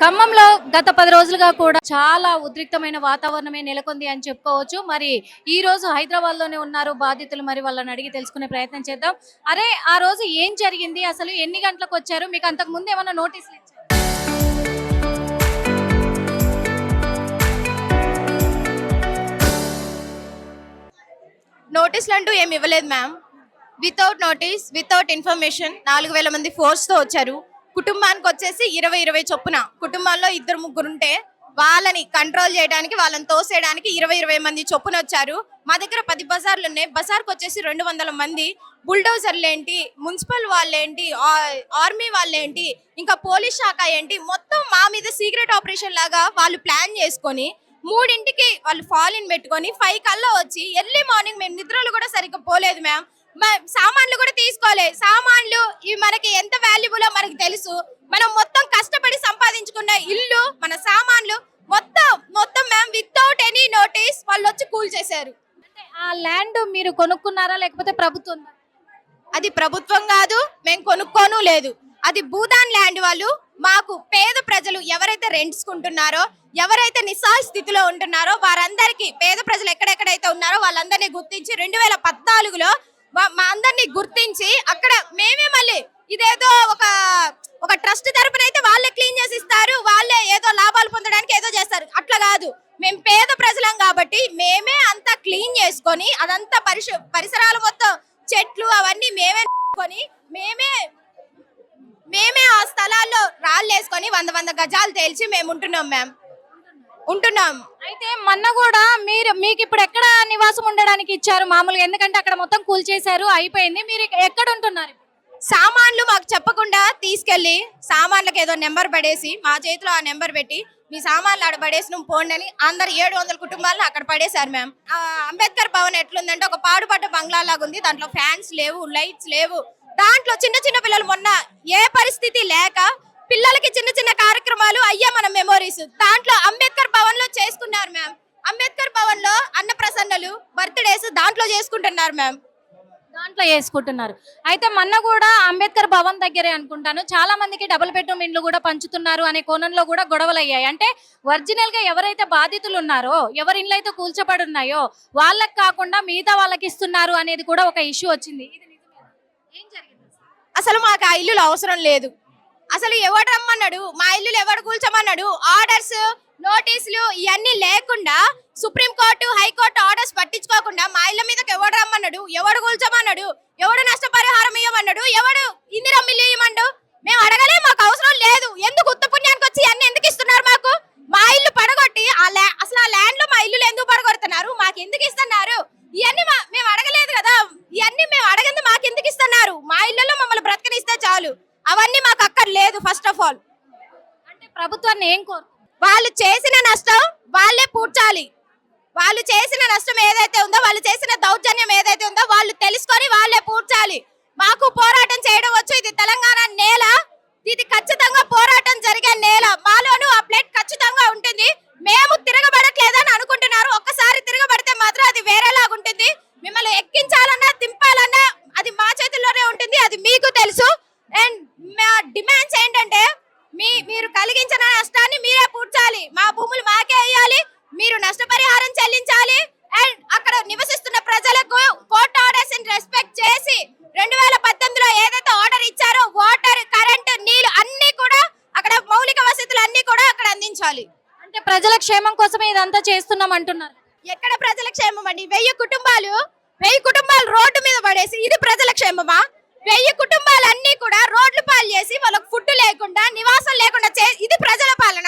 ఖమ్మంలో గత 10 రోజులుగా కూడా చాలా ఉద్రిక్తమైన వాతావరణమే నెలకొంది అని చెప్పుకోవచ్చు. మరి ఈ రోజు హైదరాబాద్ లోనే ఉన్నారు బాధితులు. మరి వాళ్ళని అడిగి తెలుసుకునే ప్రయత్నం చేద్దాం. అరే ఆ రోజు ఏం జరిగింది? అసలు ఎన్ని గంటలకు వచ్చారు? మీకు అంతకు ముందు ఏమన్నా నోటీసులు ఇచ్చారా? నోటీసులు అంటూ ఏమి ఇవ్వలేదు ma'am. Without notice, without information 4,000 మంది ఫోర్స్ తో వచ్చారు. కుటుంబానికి వచ్చేసి 20 చొప్పున, కుటుంబాల్లో ఇద్దరు ముగ్గురు ఉంటే వాళ్ళని కంట్రోల్ చేయడానికి, వాళ్ళని తోసేయడానికి 20 మంది చొప్పున వచ్చారు. మా దగ్గర 10 బజార్లు ఉన్నాయి. బజార్కి వచ్చేసి 200 మంది. బుల్డోజర్లు ఏంటి, మున్సిపల్ వాళ్ళేంటి, ఆర్మీ వాళ్ళేంటి, ఇంకా పోలీస్ శాఖ ఏంటి, మొత్తం మా మీద సీక్రెట్ ఆపరేషన్ లాగా వాళ్ళు ప్లాన్ చేసుకొని 3ంటికి వాళ్ళు ఫాలిన్ పెట్టుకొని 5 కల్లా వచ్చి ఎర్లీ మార్నింగ్ మేము నిద్రలు కూడా సరిగ్గా పోలేదు మ్యామ్. సామాన్లు కూడా తీసుకోలే. సామాన్లు ఇవి మనకి ఎంత వాల్యుబులో మనకి తెలుసు. మనం మొత్తం కష్టపడి సంపాదించుకున్న ఇల్లు, మన సామాన్లు మొత్తం మొత్తం మ్యామ్ వితౌట్ ఎనీ నోటీస్ వాళ్ళు వచ్చి కూల్ చేశారు. అంటే ఆ ల్యాండ్ మీరు కొనుక్కున్నారా లేకపోతే ప్రభుత్వం? అది ప్రభుత్వం కాదు, మేము కొనుక్కోను లేదు. అది భూదాన్ ల్యాండ్. వాళ్ళు మాకు పేద ప్రజలు ఎవరైతే రెంట్స్ కుంటున్నారో, ఎవరైతే నిస్సహాయ స్థితిలో ఉంటున్నారో వారందరికీ, పేద ప్రజలు ఎక్కడెక్కడైతే ఉన్నారో వాళ్ళందరినీ గుర్తించి 2014లో మా అందరినీ గుర్తించి అక్కడ మేమే మళ్ళీ ఇదేదో ఒక ట్రస్ట్ తరపున అయితే వాళ్ళే క్లీన్ చేసి ఇస్తారు, వాళ్ళే ఏదో లాభాలు పొందడానికి ఏదో చేస్తారు. అట్లా కాదు, మేము పేద ప్రజలం కాబట్టి మేమే అంతా క్లీన్ చేసుకొని అదంతా పరిసరాలు మొత్తం చెట్లు అవన్నీ మేమే మేమే ఆ స్థలాల్లో రాళ్ళు వేసుకొని 100 గజాలు తేల్చి మేము ఉంటున్నాం మ్యామ్. ఉంటున్నాం. అయితే మొన్న కూడా మీకు ఇప్పుడు ఎక్కడ నివాసం ఉండడానికి ఇచ్చారు మామూలుగా? ఎందుకంటే అక్కడ మొత్తం కూల్చేశారు, అయిపోయింది. మీరు ఎక్కడ ఉంటున్నారు? సామాన్లు మాకు చెప్పకుండా తీసుకెళ్లి సామాన్లకు ఏదో నెంబర్ పడేసి మా చేతిలో ఆ నెంబర్ పెట్టి మీ సామాన్లు ఆడ పడేసి నువ్వు పోండి అని అందరు 700 కుటుంబాలను అక్కడ పడేశారు మ్యామ్. అంబేద్కర్ భవన్ ఎట్లుందంటే ఒక పాడుపడ్డ బంగ్లా లాగా ఉంది. దాంట్లో ఫ్యాన్స్ లేవు, లైట్స్ లేవు. దాంట్లో చిన్న చిన్న పిల్లలు మొన్న ఏ పరిస్థితి లేక పిల్లలకి చిన్న చిన్న కార్యక్రమాలు అయ్యా మన మెమోరీస్ దాంట్లో అంబేద్కర్ భవన్ లో చేసుకున్నారు మ్యామ్. అంబేద్కర్ భవన్ లో అన్నప్రసన్నలు, బర్త్డేస్ దాంట్లో చేసుకుంటున్నారు మ్యామ్. దాంట్లో వేసుకుంటున్నారు. అయితే మొన్న కూడా అంబేద్కర్ భవన్ దగ్గరే అనుకుంటాను చాలా మందికి డబుల్ బెడ్రూమ్ ఇండ్లు కూడా పంచుతున్నారు అనే కోణంలో కూడా గొడవలు అయ్యాయి. అంటే ఒరిజినల్ గా ఎవరైతే బాధితులు ఉన్నారో, ఎవరి ఇండ్లు అయితే కూల్చబడి ఉన్నాయో వాళ్ళకి కాకుండా మిగతా వాళ్ళకి ఇస్తున్నారు అనేది కూడా ఒక ఇష్యూ వచ్చింది. ఇది నిజమేనా? ఏం జరిగింది? అసలు మాకు ఆ ఇల్లులు అవసరం లేదు. అసలు ఎవడు రమ్మన్నాడు, మా ఇల్లులు ఎవడు కూల్చమన్నాడు? ఆర్డర్స్, నోటీసులు ఇవన్నీ లేకుండా సుప్రీంకోర్టు, హైకోర్టు ఆర్డర్స్ పట్టించుకోకుండా మా ఇళ్ళ మీదకి ఎవడు రమ్మన్నాడు, ఎవడు కూల్చమన్నాడు, ఎవడు నష్టపరిహారం ఇవ్వమన్నాడు, ఎవడు ఇందిరా మిల్లు ఇవ్వమన్నాడు? మేము అడగలే, మాకు అవసరం లేదు. ఎందుకు ఉత్త పుణ్యానికి వచ్చి అన్ని ఎందుకు ఇస్తున్నారు మాకు? మా ఇల్లు పడగొట్టి అసలు ఆ ల్యాండ్ లో మా ఇల్లు ఎందుకు పడగొడుతున్నారు, మాకు ఎందుకు ఇస్తున్నారు? ఇవన్నీ మేము అడగలేదు కదా. ఇవన్నీ మేము అడగంది మాకు ఎందుకు ఇస్తున్నారు? మా ఇళ్లలో మమ్మల్ని బ్రతకనిస్తే చాలు. అవన్నీ మాకు అక్కర్లేదు. ఫస్ట్ ఆఫ్ ఆల్ అంటే ప్రభుత్వాన్ని ఏం కోరు? వాళ్ళు చేసిన నష్టం వాళ్ళే పూడ్చాలి. వాళ్ళు చేసిన నష్టం ఏదైతే ఉందో, వాళ్ళు చేసిన దౌర్జన్యం ఏదైతే ఉందో వాళ్ళు తెలుసుకొని వాళ్ళే పూడ్చాలి. మాకు పోరాటం చేయడం వచ్చు. ఇది తెలంగాణ నేల, ఇది ఖచ్చితంగా పోరాటం జరిగే నేల. మాలోనూ ఆ ప్లేట్ ఖచ్చితంగా ఉంటుంది. మేము తిరగబడట్లేదని అనుకుంటున్నారు. ఒక్కసారి తిరగబడితే మాత్రం అది వేరేలాగా ఉంటుంది. మిమ్మల్ని ఎక్కించాలన్నా తింపాలన్నా అది మా చేతుల్లోనే ఉంటుంది. అది మీకు తెలుసు. అండ్ మా డిమాండ్స్ ఏంటంటే మీరు కలిగించిన నష్టాన్ని మీరే పూడ్చాలి. మా భూములు మాకే వేయాలి. మీరు నష్టపరిహారం చెల్లించాలి. అండ్ అక్కడ నివసిస్తున్న ప్రజలకు కోర్టు ఆర్డర్స్ రెస్పెక్ట్ చేసి 2018లో ఏదైతే ఆర్డర్ ఇచ్చారో వాటర్, కరెంట్, నీళ్లు అన్ని కూడా అక్కడ మౌలిక వసతులు అన్ని కూడా అక్కడ అందించాలి. అంటే ప్రజల క్షేమం కోసమే ఇదంతా చేస్తున్నాం అంటున్నారు. ఎక్కడ ప్రజల క్షేమం అండి? 1000 కుటుంబాలు రోడ్డు మీద పడేసి ఇది ప్రజల క్షేమమా? 1000 కుటుంబాలన్నీ కూడా రోడ్లు పాలు చేసి వాళ్ళకి ఫుడ్ లేకుండా, నివాసం లేకుండా ఇది ప్రజల పాలన?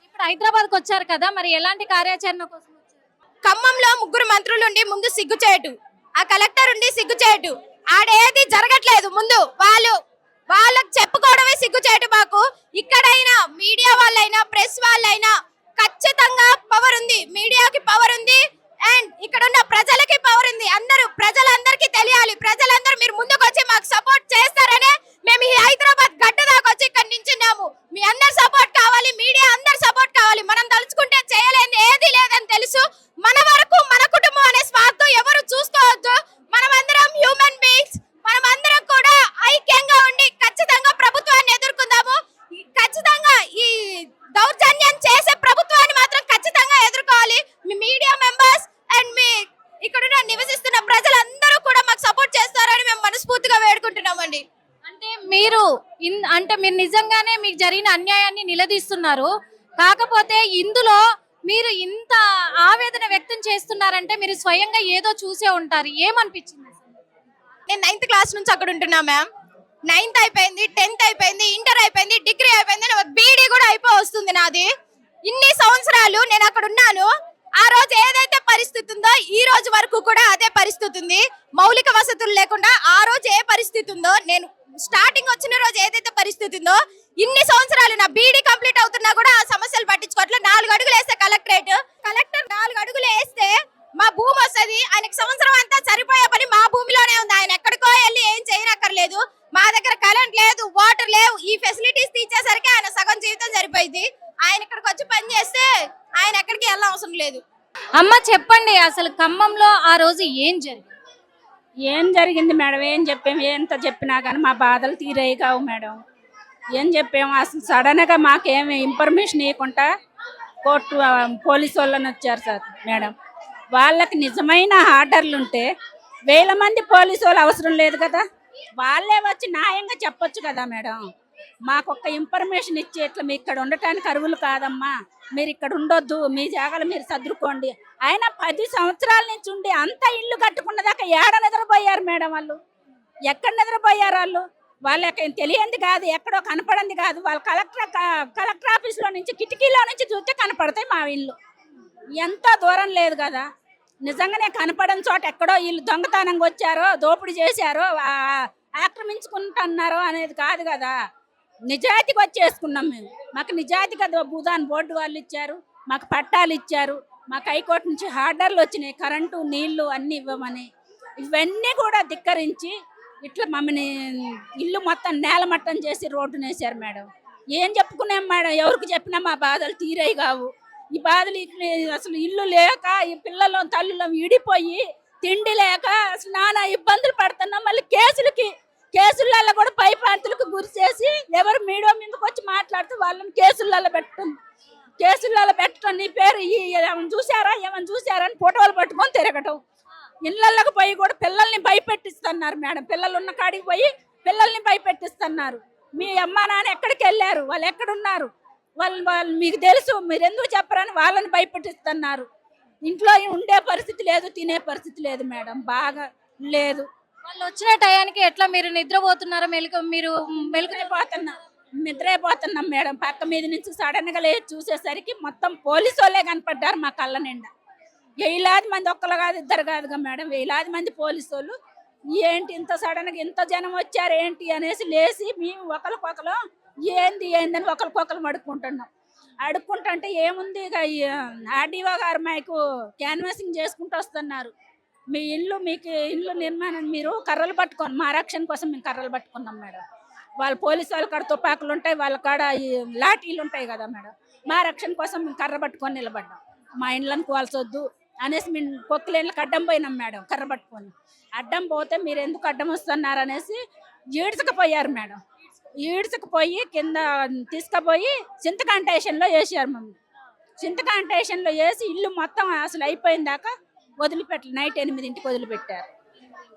ఇప్పుడు హైదరాబాద్ కు వచ్చారు కదా, మరి ఎలాంటి కార్యాచరణ కోసం వచ్చారు? ఖమ్మంలో 3 మంత్రులు ఉండి ముందు సిగ్గుచేటు, ఆ కలెక్టర్ ఉండి సిగ్గుచేటు, ఆడేది జరగట్లేదు. ముందు వాళ్ళకి చెప్పుకోవడమే సిగ్గుచేటు. మాకు ఇక్కడైనా మీడియా వాళ్ళైనా, ప్రెస్ వాళ్ళైనా ఖచ్చితంగా పవర్ ఉంది. మీడియాకి పవర్ ఉంది అండ్ ఇక్కడ ఉన్న ప్రజలకి పవర్ ఉంది. ప్రజలందరికీ తెలియాలి. ప్రజలందరూ మీరు ముందుకు వచ్చి మాకు సపోర్ట్ చేస్తారనే మేము ఈ హైదరాబాద్ గడ్డ దాకా వచ్చి ఇక్కడ నించున్నాము. మీ అందరి సపోర్ట్ కావాలి, మీడియా అందరి సపోర్ట్ కావాలి. మనం తలుచుకుంటే చేయలేని ఏది లేదని తెలుసు. మన వరకు మన కుటుంబం అనే స్వార్థం ఎవరు చూసుకోవద్దు. మనమందరం హ్యూమన్ బీయింగ్స్. మనమందరం కూడా ఐక్యంగా ఉండి ఖచ్చితంగా ప్రభుత్వాన్ని ఎదుర్కొందాము. ఖచ్చితంగా ఈ మీరు నిజంగానే మీకు జరిగిన అన్యాయాన్ని నిలదీస్తున్నారు. కాకపోతే ఇందులో మీరు ఇంత ఆవేదన వ్యక్తం చేస్తున్నారంటే మీరు స్వయంగా ఏదో చూసే ఉంటారు. ఏమనిపించింది అసలు? నేను 9th క్లాస్ నుంచి అక్కడ ఉంటున్నా మ్యామ్. 9th అయిపోయింది, 10th అయిపోయింది, ఇంటర్ అయిపోయింది, డిగ్రీ అయిపోయింది, బీడీ కూడా అయిపో వస్తుంది నాది. ఇన్ని సంవత్సరాలు నేను అక్కడ ఉన్నాను. ఆ రోజు ఏదైతే పరిస్థితి ఉందో ఈ రోజు వరకు కూడా అదే పరిస్థితి ఉంది. మౌలిక వసతులు లేకుండా ఆ రోజు ఏ పరిస్థితి ఉందో, నేను స్టార్టింగ్ వచ్చిన రోజు ఏదైతే పరిస్థితి ఉందో ఇన్ని సంవత్సరాలు నా బీడీ కంప్లీట్ అవుతున్నా కూడా ఆ సమస్యలు పట్టించుకోవట్లేదు. 4 అడుగులు వేస్తే కలెక్టర్ 4 అడుగులు వేస్తే మా భూమి వస్తుంది. ఆయనకి సంవత్సరం అంతా సరిపోయే పని మా భూమిలోనే ఉంది. ఆయన ఎక్కడికో వెళ్ళి ఏం చేయనక్కర్లేదు. మా దగ్గర కరెంట్ లేదు, వాటర్ లేవు. ఈ ఫెసిలిటీస్ తీసేసరికి ఆయన సగం జీవితం సరిపోయింది. ఆయన ఇక్కడికి వచ్చి పని చేస్తే ఆయన ఎక్కడికి వెళ్ళ అవసరం లేదు. అమ్మ చెప్పండి, అసలు ఖమ్మంలో ఆ రోజు ఏం జరిగింది? ఏం జరిగింది మేడం? ఏం చెప్పాము? ఎంత చెప్పినా కానీ మా బాధలు తీరేవి కావు మేడం. ఏం చెప్పాము? అసలు సడన్గా మాకేమి ఇన్ఫర్మేషన్ ఇవ్వకుండా కోర్టు పోలీసు వాళ్ళని వచ్చారు సార్ మేడం. వాళ్ళకి నిజమైన ఆర్డర్లు ఉంటే 1000 మంది పోలీసు వాళ్ళు అవసరం లేదు కదా. వాళ్ళే వచ్చి న్యాయంగా చెప్పొచ్చు కదా మేడం. మాకొక్క ఇన్ఫర్మేషన్ ఇచ్చి ఇట్లా మీ ఇక్కడ ఉండటానికి అరువులు కాదమ్మా, మీరు ఇక్కడ ఉండొద్దు, మీ జాగాలు మీరు సర్దుకోండి. ఆయన 10 సంవత్సరాల నుంచి ఉండి అంత ఇల్లు కట్టుకున్నదాకా ఏడ నిద్రపోయారు మేడం వాళ్ళు? ఎక్కడ నిద్రపోయారు వాళ్ళు? వాళ్ళకి తెలియంది కాదు, ఎక్కడో కనపడింది కాదు. వాళ్ళు కలెక్టర్ ఆఫీస్లో నుంచి కిటికీలో నుంచి చూస్తే కనపడతాయి మా ఇల్లు. ఎంతో దూరం లేదు కదా. నిజంగానే కనపడని చోట ఎక్కడో వీళ్ళు దొంగతనంగా వచ్చారో, దోపిడీ చేశారో, ఆక్రమించుకుంటున్నారో అనేది కాదు కదా. నిజాయితీగా వచ్చేసుకున్నాం మేము. మాకు నిజాయితీగా భూదాన్ బోర్డు వాళ్ళు ఇచ్చారు, మాకు పట్టాలు ఇచ్చారు, మాకు హైకోర్టు నుంచి ఆర్డర్లు వచ్చినాయి, కరెంటు నీళ్లు అన్నీ ఇవ్వమని. ఇవన్నీ కూడా ధిక్కరించి ఇట్లా మమ్మల్ని ఇల్లు మొత్తం నేలమట్టం చేసి రోడ్డున వేసారు మేడం. ఏం చెప్పుకున్నాం మేడం? ఎవరికి చెప్పినా మా బాధలు తీరేవి కావు. ఈ బాధలు అసలు ఇల్లు లేక ఈ పిల్లలు తల్లులు విడిపోయి తిండి లేక అసలు నానా ఇబ్బందులు పడుతున్నాం. మళ్ళీ కేసులలో కూడా భయపాంతులకు గురి చేసి ఎవరు మీడియా మీదకి వచ్చి మాట్లాడుతూ వాళ్ళని కేసులలో పెట్టడం నీ పేరు ఏమైనా చూసారా అని ఫోటోలు పట్టుకొని తిరగటం. ఇళ్ళకి పోయి కూడా పిల్లల్ని భయపెట్టిస్తున్నారు మేడం. పిల్లలు ఉన్న కాడికి పోయి పిల్లల్ని భయపెట్టిస్తున్నారు. మీ అమ్మా నాన్న ఎక్కడికి వెళ్ళారు, వాళ్ళు ఎక్కడున్నారు, వాళ్ళు మీకు తెలుసు, మీరు ఎందుకు చెప్పరని వాళ్ళని భయపెట్టిస్తున్నారు. ఇంట్లో ఉండే పరిస్థితి లేదు, తినే పరిస్థితి లేదు మేడం, బాగా లేదు. వాళ్ళు వచ్చిన టయానికి ఎట్లా మీరు నిద్రపోతున్నారా? నిద్రైపోతున్నాం మేడం. పక్క మీద నుంచి సడన్గా లేచి చూసేసరికి మొత్తం పోలీసు వాళ్ళే కనపడ్డారు మా కళ్ళ నిండా. 1000 మంది, ఒక్కరు కాదు, ఇద్దరు కాదుగా మేడం, 1000 మంది పోలీసు వాళ్ళు. ఏంటి ఇంత సడన్గా ఇంత జనం వచ్చారు ఏంటి అనేసి లేచి మేము ఒకరికొకరు ఏంది అని ఒకరికొకరు అడుక్కుంటుంటే ఏముంది, ఇక ఆర్డీఓ గారు మాకు క్యాన్వాసింగ్ చేసుకుంటూ వస్తున్నారు. మీకు ఇల్లు నిర్మాణం మీరు కర్రలు పట్టుకోండి, మా రక్షణ కోసం మేము కర్రలు పట్టుకున్నాం మేడం. వాళ్ళ పోలీసు వాళ్ళ కాడ తుపాకులు ఉంటాయి, వాళ్ళ కాడ ఈ లాఠీలు ఉంటాయి కదా మేడం. మా రక్షణ కోసం మేము కర్ర పట్టుకొని నిలబడ్డాం. మా ఇండ్లను కోల్చొద్దు అనేసి మేము పొక్కులేళ్ళకి అడ్డం పోయినాం మేడం. కర్ర పట్టుకొని అడ్డం పోతే మీరు ఎందుకు అడ్డం వస్తున్నారు అనేసి ఈడ్చకపోయారు మేడం. ఈడ్చకపోయి కింద తీసుకుపోయి చింతకాంటేషన్లో వేసారు. మమ్మల్ని చింతకాంటేషన్లో వేసి ఇల్లు మొత్తం అసలు అయిపోయిన దాకా వదిలిపెట్టలేదు. నైట్ 8ంటికి వదిలిపెట్టారు.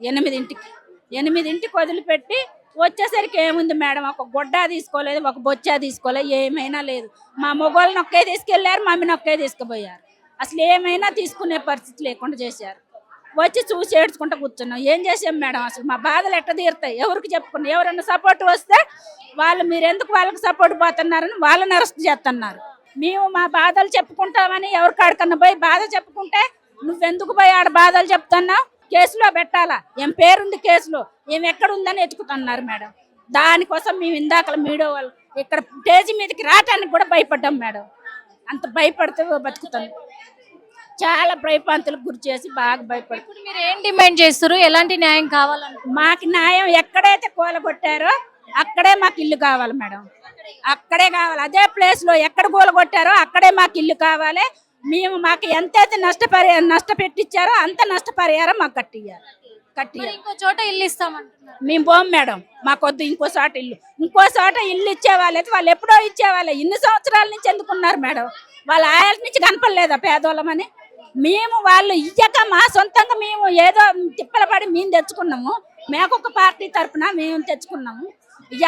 8ంటికి వదిలిపెట్టి వచ్చేసరికి ఏముంది మేడం, ఒక గుడ్డ తీసుకోలేదు, ఒక బొచ్చా తీసుకోలేదు, ఏమైనా లేదు. మా మొగోళ్ళని ఒక్కే తీసుకెళ్లారు, మమ్మీని ఒక్కే తీసుకుపోయారు. అసలు ఏమైనా తీసుకునే పరిస్థితి లేకుండా చేశారు. వచ్చి చూసి ఏడ్చుకుంటూ కూర్చున్నాం. ఏం చేసాం మేడం? అసలు మా బాధలు ఎట్ట తీరుతాయి? ఎవరికి చెప్పుకున్నాం? ఎవరన్నా సపోర్ట్ వస్తే వాళ్ళు మీరు ఎందుకు వాళ్ళకి సపోర్ట్ పోతున్నారని వాళ్ళని అరెస్ట్ చేస్తున్నారు. మేము మా బాధలు చెప్పుకుంటామని ఎవరి కాడికన్నా పోయి బాధ చెప్పుకుంటే నువ్వెందుకు పోయి ఆడ బాధలు చెప్తున్నావు, కేసులో పెట్టాలా, ఏం పేరుంది కేసులో, ఏం ఎక్కడుందని ఎత్తుకుతున్నారు మేడం. దానికోసం మేము ఇందాక మీడియా వాళ్ళు ఇక్కడ స్టేజీ మీదకి రావటానికి కూడా భయపడ్డాం మేడం. అంత భయపడితే బతుకుతాం. చాలా భయపాంతులకు గురి చేసి బాగా భయపడుతుంది. ఇప్పుడు మీరు ఏం డిమాండ్ చేస్తారు? ఎలాంటి న్యాయం కావాలంటే? మాకు న్యాయం ఎక్కడైతే కూలగొట్టారో అక్కడే మాకు ఇల్లు కావాలి మేడం. అక్కడే కావాలి. అదే ప్లేస్ లో ఎక్కడ కూలగొట్టారో అక్కడే మాకు ఇల్లు కావాలి. మాకు ఎంతైతే నష్టపెట్టించారో అంత నష్టపరిహారం మాకు కట్టియాలి. ఇంకో చోట ఇల్లు ఇస్తామంటున్నారు. మేము పోం మేడం, మాకొద్దు ఇంకో చోట ఇల్లు ఇచ్చేవాళ్ళైతే వాళ్ళు ఎప్పుడో ఇచ్చేవాళ్ళే. ఇన్ని సంవత్సరాల నుంచి ఎందుకున్నారు మేడం? వాళ్ళ ఆయల నుంచి కనపడలేదా పేదోళ్ళమని? మేము వాళ్ళు ఇయ్యక మా సొంతంగా మేము ఏదో తిప్పలపడి మేము తెచ్చుకున్నాము. మేకొక పార్టీ తరఫున మేము తెచ్చుకున్నాము. ఇక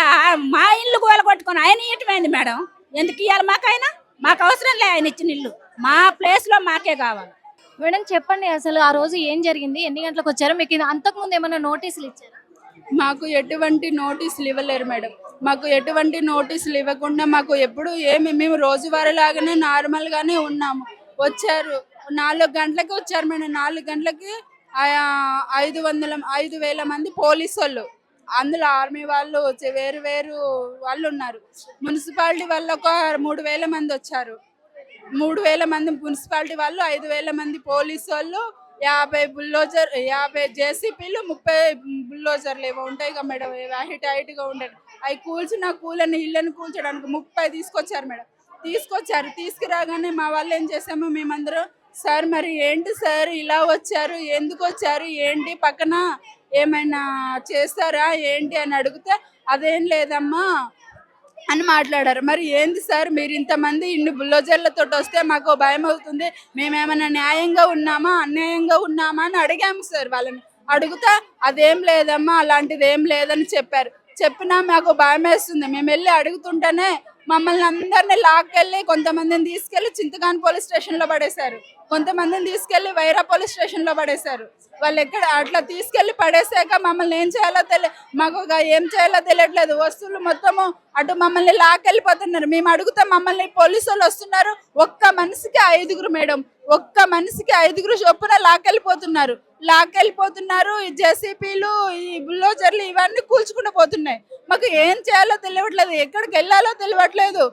మా ఇల్లు కూలగొట్టుకొని ఆయన ఇయటమైంది మేడం. ఎందుకు ఇవ్వాలి మాకు ఆయన? మాకు అవసరం లే ఆయన ఇచ్చిన ఇల్లు. మా ప్లేస్లో మాకే కావాలి. మేడం చెప్పండి, అసలు ఆ రోజు ఏం జరిగింది, ఎన్ని గంటలకు వచ్చారు, మీకు ఇది అంతకుముందు ఏమైనా నోటీసులు ఇచ్చారా? మాకు ఎటువంటి నోటీసులు ఇవ్వలేరు మేడం. మాకు ఎటువంటి నోటీసులు ఇవ్వకుండా మాకు ఎప్పుడు మేము రోజువారీ లాగానే నార్మల్గానే ఉన్నాము. వచ్చారు 4 గంటలకి వచ్చారు మేడం. 4 గంటలకి 5,000 మంది పోలీసు వాళ్ళు, అందులో ఆర్మీ వాళ్ళు, వేరు వేరు వాళ్ళు ఉన్నారు. మున్సిపాలిటీ వాళ్ళు ఒక 3,000 మంది వచ్చారు. 3,000 మంది మున్సిపాలిటీ వాళ్ళు, 5,000 మంది పోలీసు వాళ్ళు, 50 జేసీపీలు, 30 బుల్డోజర్లు ఏవో ఉంటాయి కదా మేడం, హైట్గా ఉండేది. అవి కూలని ఇళ్ళని కూల్చడానికి 30 తీసుకొచ్చారు మేడం. తీసుకురాగానే మా వాళ్ళు ఏం చేసాము, మేమందరం సార్ మరి ఏంటి సార్ ఇలా వచ్చారు, ఎందుకు వచ్చారు, ఏంటి పక్కన ఏమైనా చేస్తారా ఏంటి అని అడిగితే అదేం లేదమ్మా అని మాట్లాడారు. మరి ఏంది సార్ మీరు ఇంతమంది ఇన్ని బుల్డోజర్లతో వస్తే మాకు భయం అవుతుంది, మేమేమైనా న్యాయంగా ఉన్నామా అన్యాయంగా ఉన్నామా అని అడిగాము సార్ వాళ్ళని. అడుగుతా అదేం లేదమ్మా అలాంటిది ఏం లేదని చెప్పినా మాకు భయం వేస్తుంది. మేము వెళ్ళి అడుగుతుంటేనే మమ్మల్ని అందరినీ లాక్కెళ్ళి కొంతమందిని తీసుకెళ్లి చింతకాన్ పోలీస్ స్టేషన్లో పడేశారు, కొంతమందిని తీసుకెళ్లి వైరా పోలీస్ స్టేషన్లో పడేశారు. వాళ్ళు ఎక్కడ అట్లా తీసుకెళ్లి పడేసాక మమ్మల్ని ఏం చేయాలో మాకు ఏం చేయాలో తెలియట్లేదు. వస్తువులు మొత్తము అటు మమ్మల్ని లాక్కెళ్ళిపోతున్నారు. మేము అడుగుతా మమ్మల్ని పోలీసు వాళ్ళు వస్తున్నారు, ఒక్క మనిషికి 5 మేడం, ఒక్క మనిషికి 5 చొప్పున లాక్కెళ్ళిపోతున్నారు. ఈ జేసీపీలు, ఈ బుల్డోజర్లు ఇవన్నీ కూల్చుకుంటూ పోతున్నాయి. మాకు ఏం చేయాలో తెలియట్లేదు, ఎక్కడికి వెళ్ళాలో తెలియట్లేదు.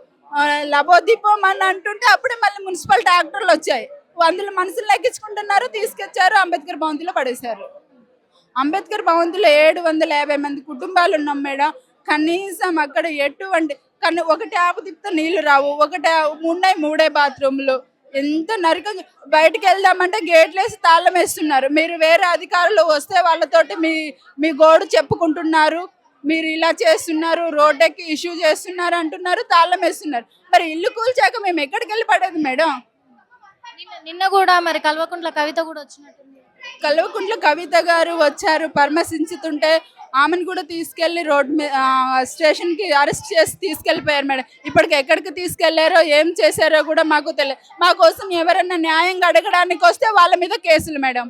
లబోదీపం అని అంటుంటే అప్పుడే మళ్ళీ మున్సిపల్ ట్రాక్టర్లు వచ్చాయి, అందులో మనుషులు ఎక్కించుకుంటున్నారు, తీసుకొచ్చారు, అంబేద్కర్ భవంతిలో పడేశారు. అంబేద్కర్ భవంతిలో 750 మంది కుటుంబాలు ఉన్నాం మేడం. కనీసం అక్కడ కానీ ఒక ట్యాప్ తిప్పితే నీళ్లు రావు, ఉన్నాయి 3 బాత్రూమ్లు. ఎంత నరకంగా బయటికి వెళ్దామంటే గేట్లు వేసి తాళం వేస్తున్నారు. మీరు వేరే అధికారులు వస్తే వాళ్ళతోటి మీ గోడు చెప్పుకుంటున్నారు, మీరు ఇలా చేస్తున్నారు, రోడ్డుకి ఇష్యూ చేస్తున్నారు అంటున్నారు, తాళం వేస్తున్నారు. మరి ఇల్లు కూల్చాక మేము ఎక్కడికి వెళ్ళి పడేది మేడం? నిన్న కూడా మరి కల్వకుంట్ల కవిత కూడా వచ్చినట్టుంది. కల్వకుంట్ల కవిత గారు వచ్చారు, పరామర్శించుతుంటే ఆమెను కూడా తీసుకెళ్లి రోడ్ మీద స్టేషన్కి అరెస్ట్ చేసి తీసుకెళ్లిపోయారు మేడం. ఇప్పటికి ఎక్కడికి తీసుకెళ్లారో ఏం చేశారో కూడా మాకు తెలియదు. మా కోసం ఎవరైనా న్యాయంగా అడగడానికి వస్తే వాళ్ళ మీద కేసులు మేడం.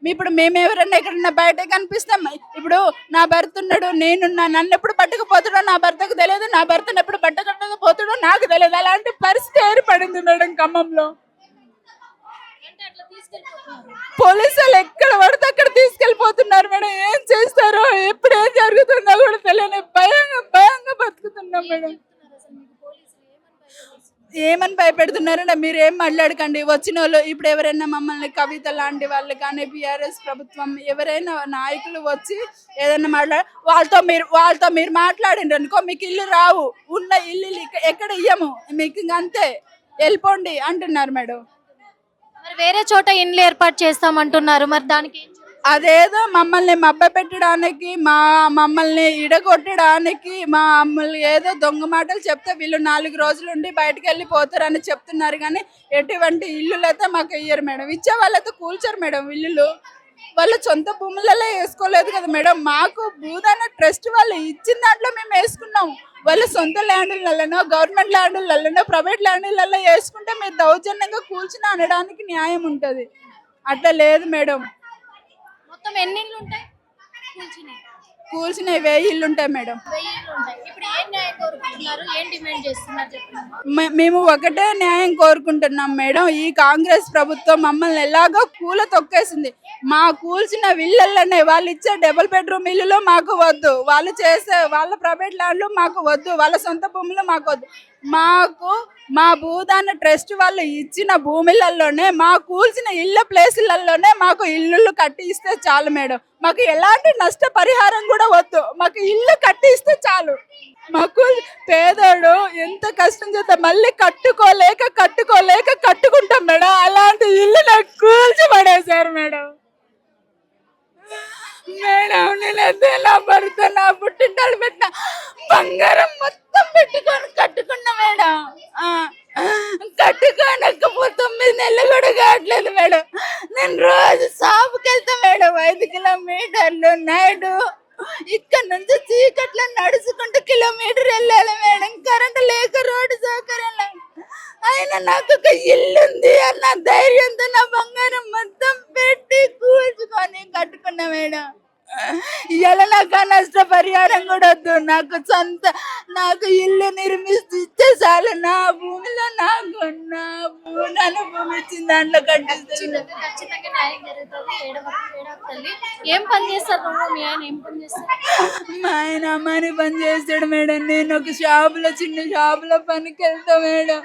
ఇప్పుడు మేము ఎవరన్నా ఎక్కడన్నా బయట కనిపిస్తాం, ఇప్పుడు నా భర్త ఉన్నాడు, నేనున్నా, నన్ను ఎప్పుడు పట్టుకుపోతాడో నా భర్తకు తెలియదు, నా భర్తను ఎప్పుడు పట్టుకపోతాడో నాకు తెలియదు. అలాంటి పరిస్థితి ఏర్పడింది మేడం ఖమ్మంలో. పోలీసు వాళ్ళు ఎక్కడ పడితే అక్కడ తీసుకెళ్ళిపోతున్నారు మేడం. ఏం చేస్తారో ఎప్పుడు ఏం జరుగుతుందో కూడా తెలియని భయంగా బతుకుతున్నాం మేడం. ఏమని భయపెడుతున్నారంటే మీరు ఏం మాట్లాడకండి, వచ్చిన వాళ్ళు ఇప్పుడు ఎవరైనా మమ్మల్ని కవిత లాంటి వాళ్ళు కానీ బీఆర్ఎస్ ప్రభుత్వం ఎవరైనా నాయకులు వచ్చి ఏదైనా వాళ్ళతో మీరు మాట్లాడిండ్రు అనుకో, మీకు ఇల్లు రావు, ఉన్న ఇల్లు ఎక్కడ ఇయ్యము మీకు, ఇంక అంతే వెళ్ళిపోండి అంటున్నారు మేడం. మరి వేరే చోట ఇండ్లు ఏర్పాటు చేస్తామంటున్నారు, మరి దానికి అదేదో మమ్మల్ని మభ్యపెట్టడానికి, మమ్మల్ని ఇడగొట్టడానికి, మమ్మల్ని ఏదో దొంగ మాటలు చెప్తే వీళ్ళు 4 రోజులుండి బయటకు వెళ్ళిపోతారని చెప్తున్నారు. కానీ ఎటువంటి ఇల్లులు అయితే మాకు ఇయ్యరు మేడం. ఇచ్చే వాళ్ళైతే కూల్చారు మేడం ఇల్లులు. వాళ్ళు సొంత భూములలో వేసుకోలేదు కదా మేడం. మాకు భూదాన ట్రస్ట్ వాళ్ళు ఇచ్చిన దాంట్లో మేము వేసుకున్నాం. వాళ్ళు సొంత ల్యాండ్లలోనో, గవర్నమెంట్ ల్యాండ్లలోనో, ప్రైవేట్ ల్యాండ్లలో వేసుకుంటే మీరు దౌర్జన్యంగా కూల్చిన అనడానికి న్యాయం ఉంటుంది. అట్లా లేదు మేడం. మొత్తం ఎన్ని ఇళ్ళు ఉంటాయి? కూల్చిన 1000 ఇల్లు ఉంటాయి మేడం. ఇప్పుడు ఏం న్యాయం కోరుకుంటున్నారు, ఏం డిమాండ్ చేస్తున్నారు చెప్పండి. మేము ఒకటే న్యాయం కోరుకుంటున్నాం మేడం. ఈ కాంగ్రెస్ ప్రభుత్వం మమ్మల్ని ఎలాగో తొక్కేసింది. మా కూల్చిన ఇళ్ళల్లోనే వాళ్ళు ఇచ్చే డబుల్ బెడ్రూమ్ ఇల్లులు మాకు వద్దు, వాళ్ళు చేసే వాళ్ళ ప్రైవేట్ ల్యాండ్లు మాకు వద్దు, వాళ్ళ సొంత భూములు మాకు వద్దు. మాకు మా భూదాన ట్రస్ట్ వాళ్ళు ఇచ్చిన భూములలోనే, మా కూల్చిన ఇళ్ళ ప్లేసులలోనే మాకు ఇల్లు కట్టి ఇస్తే చాలు మేడం. మాకు ఎలాంటి నష్టపరిహారం కూడా వద్దు, మాకు ఇల్లు కట్టి ఇస్తే చాలు. మాకు పేదోడు ఎంత కష్టం చేస్తే మళ్ళీ కట్టుకోలేక కట్టుకుంటాం మేడం. అలాంటి ఇల్లు నాకు కూల్చి పడేశారు మేడం. నేనైతే నా భర్త, నా పుట్టింటాడు పెట్టిన బంగారం మొత్తం పెట్టుకొని కట్టుకున్నా మేడం. కట్టుకోనకపోతే 9 నెలలు కూడా కావట్లేదు మేడం. నేను రోజు షాపుకి వెళ్తా మేడం, 5 కిలోమీటర్లు నైట్ ఇక్కడ నుంచి చీకట్లో నడుచుకుంటూ కిలోమీటర్ వెళ్ళాలి మేడం, కరెంట్ లేక రోడ్డు సౌకర్యం లేదు. అయినా నాకు ఒక ఇల్లు ఉంది అన్న ధైర్యంతో నా బంగారం మొత్తం పెట్టి కూర్చుకొని కట్టుకున్నా మేడం. ఇలా నాకు ఆ నష్టపరిహారం కూడా వద్దు, నాకు ఇల్లు నిర్మిస్తే ఇచ్చే చాలు. నా భూమిలో నా భూమిని భూమి ఇచ్చిన దాంట్లో కట్టిస్తుంది. ఖచ్చితంగా న్యాయం జరుగుతుంది. ఏడవకు తల్లి. ఏం పని చేస్తారు నువ్వు? మీ ఆయన ఏం పని చేస్తారు? మా ఆయన అమ్మాని పని చేస్తాడు మేడం, నేను ఒక చిన్న షాపులో పనికి వెళ్తా మేడం.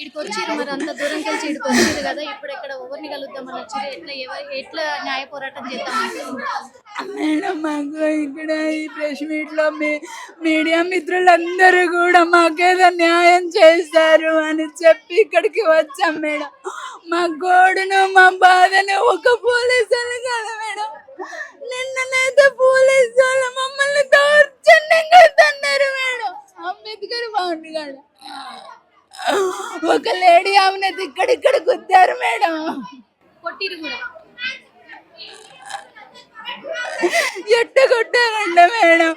ఇక్కడికి వచ్చిర్రు, మరి అంత దూరం కలిసి ఇక్కడికి వచ్చిర్రు కదా, ఇప్పుడు ఇక్కడ ఎవరిని కలుద్దామని వచ్చారు? ఎట్లా న్యాయ పోరాటం చేద్దాం మేడం? మాకు ఇక్కడ ఈ ప్రెస్ మీట్ లో మీడియా మిత్రులందరూ కూడా మాకేదో న్యాయం చేస్తారు అని చెప్పి ఇక్కడికి వచ్చాం మేడం. మా గోడును మా బాధను ఒక పోలీసు వాళ్ళు కదా మేడం, నిన్ననైతే పోలీసు వాళ్ళు మమ్మల్ని దౌర్జన్యంగా తన్నారు మేడం. అంబేద్కర్ భవన్ కాడ ఒక లేడీ ఆమెను ఇక్కడిక్కడ గుద్దారు మేడం. కొట్టిరు కూడా ఎట్ట కొట్టారంట మేడం,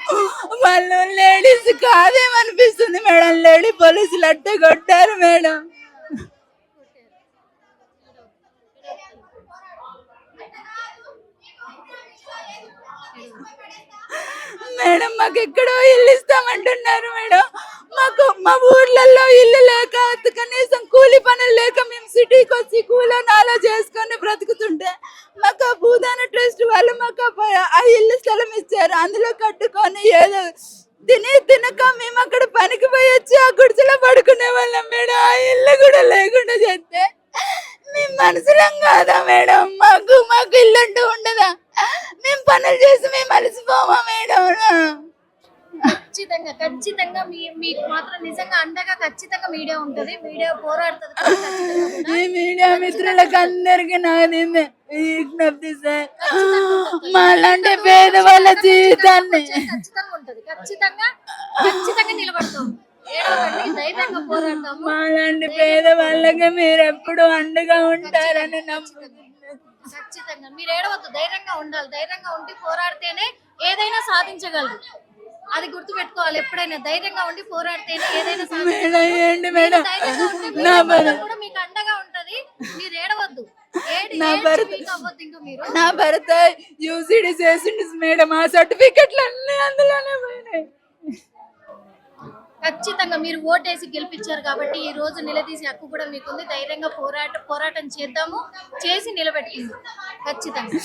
వాళ్ళు లేడీస్ కాదేమనిపిస్తుంది మేడం, లేడీ పోలీసులు అట్ట కొట్టారు మేడం. మేడం మాకు ఎక్కడో ఇల్లు ఇస్తామంటున్నారు మేడం. మా ఊర్లలో ఇల్లు లేక కనీసం కూలి పనులు లేక మేము సిటీకి వచ్చి కూలనాలో చేసుకొని బ్రతుకుతుంటే మాకు ఆ భూదాన ట్రస్ట్ వాళ్ళు మాకు ఆ ఇల్లు స్థలం ఇచ్చారు. అందులో కట్టుకొని ఏదో తినక మేము అక్కడ పనికి పోయి వచ్చి ఆ గుడిసెలో పడుకునే వాళ్ళం మేడం. ఆ ఇల్లు కూడా లేకుండా చేస్తే మేము మనుషులం కాదా మేడం? మాకు ఇల్లు అంటూ ఉండదా? మేము పనులు చేసి మేము అలసిపోమా మేడం? ఖచ్చితంగా మీకు మాత్రం నిజంగా అండగా ఖచ్చితంగా మీడియా ఉంటది, మీడియా పోరాడుతుంది. ఈ మీడియా మిత్రులకు అందరికి నాది విజ్ఞప్తి సార్, మాలాంటి పేదవాళ్ళ జీవితాన్ని ఖచ్చితంగా ఉంటది, ఖచ్చితంగా నిలబడతాం. ధైర్యంగా పోరాడతాము. మాలాంటి పేదవాళ్ళకి మీరు ఎప్పుడు అండగా ఉంటారని నమ్ముతున్నాను. ఖచ్చితంగా మీరు ఏడవద్దు, ధైర్యంగా ఉండాలి. ధైర్యంగా ఉండి పోరాడితేనే ఏదైనా సాధించగలరు, అది గుర్తు పెట్టుకోవాలి. ఎప్పుడైనా ధైర్యంగా ఉండి పోరాడితేనే ఏదైనా కూడా మీకు అండగా ఉంటది. మీరు ఏడవద్దు, నా భర్త యూసీడీ చేసిండు మేడం, ఆ సర్టిఫికెట్లు అన్ని అందులోనే పోయినాయి. ఖచ్చితంగా మీరు ఓటేసి గెలిపించారు కాబట్టి ఈ రోజు నిలదీసే హక్కు కూడా మీకుంది. ధైర్యంగా పోరాటం చేద్దాము, చేసి నిలబెట్టుకుందాం. ఖచ్చితంగా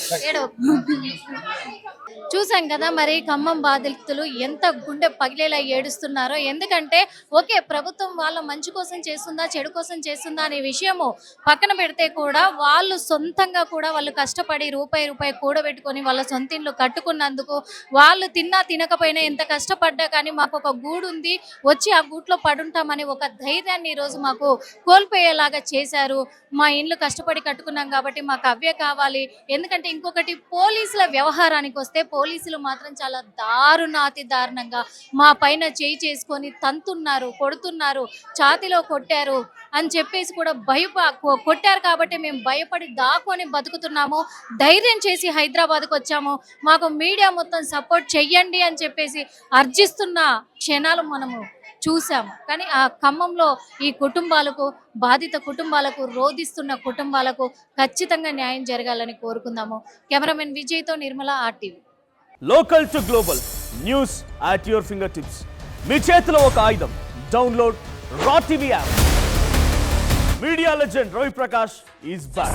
చూసాం కదా మరి ఖమ్మం బాధితులు ఎంత గుండె పగిలేలా ఏడుస్తున్నారో. ఎందుకంటే ఓకే, ప్రభుత్వం వాళ్ళ మంచి కోసం చేస్తుందా చెడు కోసం చేస్తుందా అనే విషయము పక్కన పెడితే కూడా వాళ్ళు సొంతంగా కూడా వాళ్ళు కష్టపడి రూపాయి కూడబెట్టుకొని వాళ్ళ సొంత ఇంట్లో కట్టుకున్నందుకు వాళ్ళు తిన్నా తినకపోయినా ఎంత కష్టపడ్డా కానీ మాకు ఒక గూడు ఉంది, వచ్చి ఆ గూట్లో పడుంటామని ఒక ధైర్యాన్ని ఈరోజు మాకు కోల్పోయేలాగా చేశారు. మా ఇండ్లు కష్టపడి కట్టుకున్నాం కాబట్టి మాకు అవే కావాలి. ఎందుకంటే ఇంకొకటి, పోలీసుల వ్యవహారానికి వస్తే పోలీసులు మాత్రం చాలా దారుణాతి దారుణంగా మా పైన చేయి చేసుకొని తంతున్నారు, కొడుతున్నారు, ఛాతిలో కొట్టారు అని చెప్పేసి కూడా కొట్టారు కాబట్టి మేము భయపడి దాక్కొని బతుకుతున్నాము. ధైర్యం చేసి హైదరాబాద్కు వచ్చాము, మాకు మీడియా మొత్తం సపోర్ట్ చెయ్యండి అని చెప్పేసి అర్జిస్తున్న క్షణాలు మనము చూసాము. కానీ ఆ ఖమ్మంలో ఈ కుటుంబాలకు, బాధిత కుటుంబాలకు, రోధిస్తున్న కుటుంబాలకు ఖచ్చితంగా న్యాయం జరగాలని కోరుకుందాము. కెమెరామెన్ విజయ్తో Nirmala, RTV. Local to global news at your finger tips. మీ చేతిలో ఒక ఆయుధం. Download R TV app. Media legend Ravi Prakash is back.